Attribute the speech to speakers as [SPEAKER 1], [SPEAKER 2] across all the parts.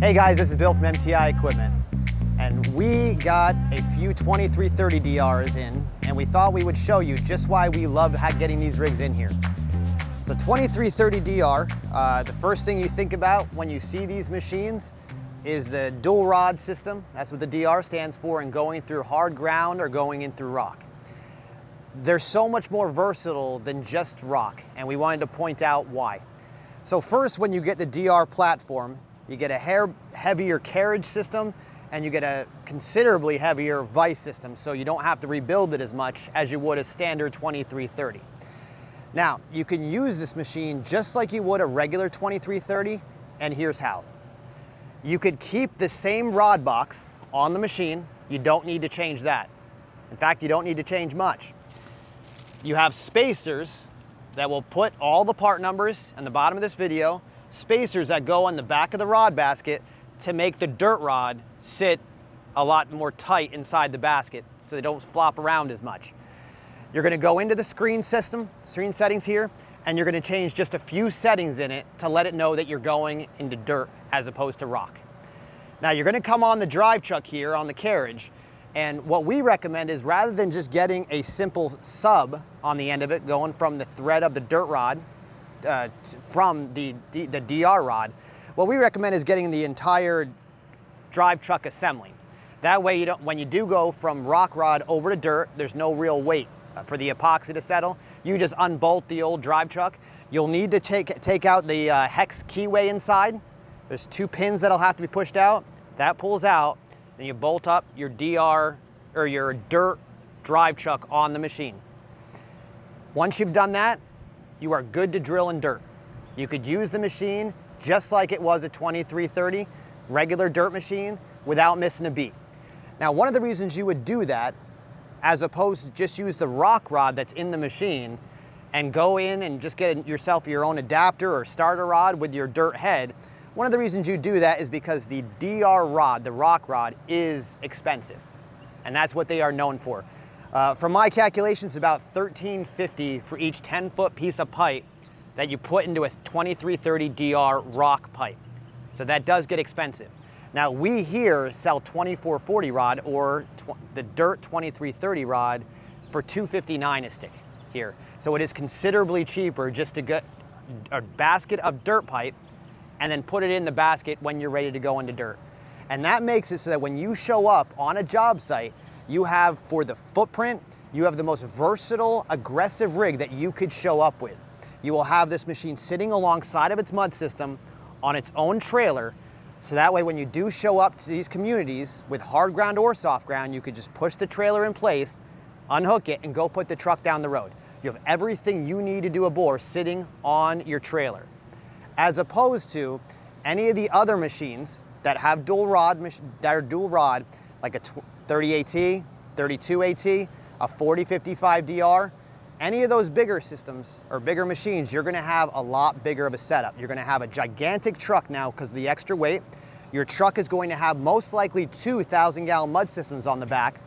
[SPEAKER 1] Hey guys, this is Bill from MTI Equipment, and we got a few 2330DRs in, and we thought we would show you just why we love getting these rigs in here. So 2330DR, the first thing you think about when you see these machines is the dual rod system. That's what the DR stands for, and going through hard ground or going in through rock. They're so much more versatile than just rock, and we wanted to point out why. So first, when you get the DR platform, you get a heavier carriage system, and you get a considerably heavier vise system, so you don't have to rebuild it as much as you would a standard 2330. Now, you can use this machine just like you would a regular 2330, and here's how. You could keep the same rod box on the machine. You don't need to change that. In fact, you don't need to change much. You have spacers that will put all the part numbers in the bottom of this video, spacers that go on the back of the rod basket to make the dirt rod sit a lot more tight inside the basket so they don't flop around as much. You're going to go into the screen settings here, and you're going to change just a few settings in it to let it know that you're going into dirt as opposed to rock. Now you're going to come on the drive chuck here on the carriage, and what we recommend is rather than just getting a simple sub on the end of it going from the thread of the dirt rod from the DR rod, what we recommend is getting the entire drive chuck assembly. That way, when you do go from rock rod over to dirt, there's no real weight for the epoxy to settle. You just unbolt the old drive chuck. You'll need to take out the hex keyway inside. There's 2 pins that'll have to be pushed out. That pulls out, then you bolt up your DR or your dirt drive chuck on the machine. Once you've done that, you are good to drill in dirt. You could use the machine just like it was a 2330, regular dirt machine, without missing a beat. Now, one of the reasons you would do that, as opposed to just use the rock rod that's in the machine and go in and just get yourself your own adapter or starter rod with your dirt head, one of the reasons you do that is because the DR rod, the rock rod, is expensive. And that's what they are known for. From my calculations, about $13.50 for each 10-foot piece of pipe that you put into a 2330DR rock pipe. So that does get expensive. Now we here sell 2440 rod or the dirt 2330 rod for $2.59 a stick here. So it is considerably cheaper just to get a basket of dirt pipe and then put it in the basket when you're ready to go into dirt. And that makes it so that when you show up on a job site, you have, for the footprint, you have the most versatile, aggressive rig that you could show up with. You will have this machine sitting alongside of its mud system on its own trailer, so that way when you do show up to these communities with hard ground or soft ground, you could just push the trailer in place, unhook it, and go put the truck down the road. You have everything you need to do a bore sitting on your trailer. As opposed to any of the other machines that have dual rod, like a 30AT, 32AT, a 4055DR, any of those bigger systems or bigger machines, you're gonna have a lot bigger of a setup. You're gonna have a gigantic truck now because of the extra weight. Your truck is going to have most likely 2 1,000-gallon mud systems on the back,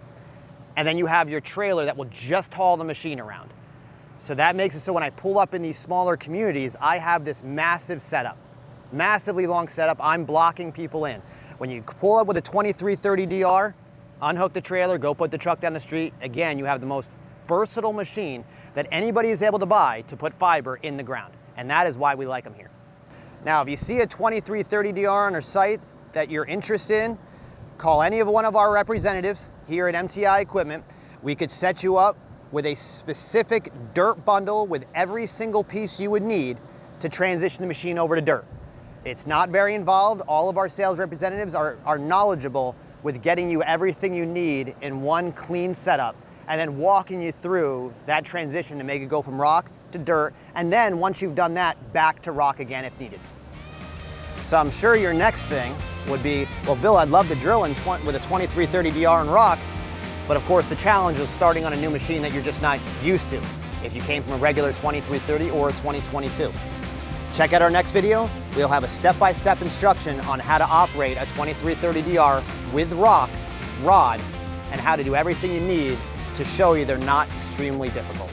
[SPEAKER 1] and then you have your trailer that will just haul the machine around. So that makes it so when I pull up in these smaller communities, I have this massive setup, massively long setup. I'm blocking people in. When you pull up with a 2330DR, unhook the trailer, go put the truck down the street, again, you have the most versatile machine that anybody is able to buy to put fiber in the ground. And that is why we like them here. Now, if you see a 2330DR on our site that you're interested in, call any of one of our representatives here at MTI Equipment. We could set you up with a specific dirt bundle with every single piece you would need to transition the machine over to dirt. It's not very involved. All of our sales representatives are knowledgeable with getting you everything you need in one clean setup and then walking you through that transition to make it go from rock to dirt, and then once you've done that, back to rock again if needed. So I'm sure your next thing would be, well, Bill, I'd love to drill with a 2330DR and rock, but of course the challenge is starting on a new machine that you're just not used to if you came from a regular 2330 or a 2022. Check out our next video. We'll have a step-by-step instruction on how to operate a 2330DR with rock, rod, and how to do everything you need to show you they're not extremely difficult.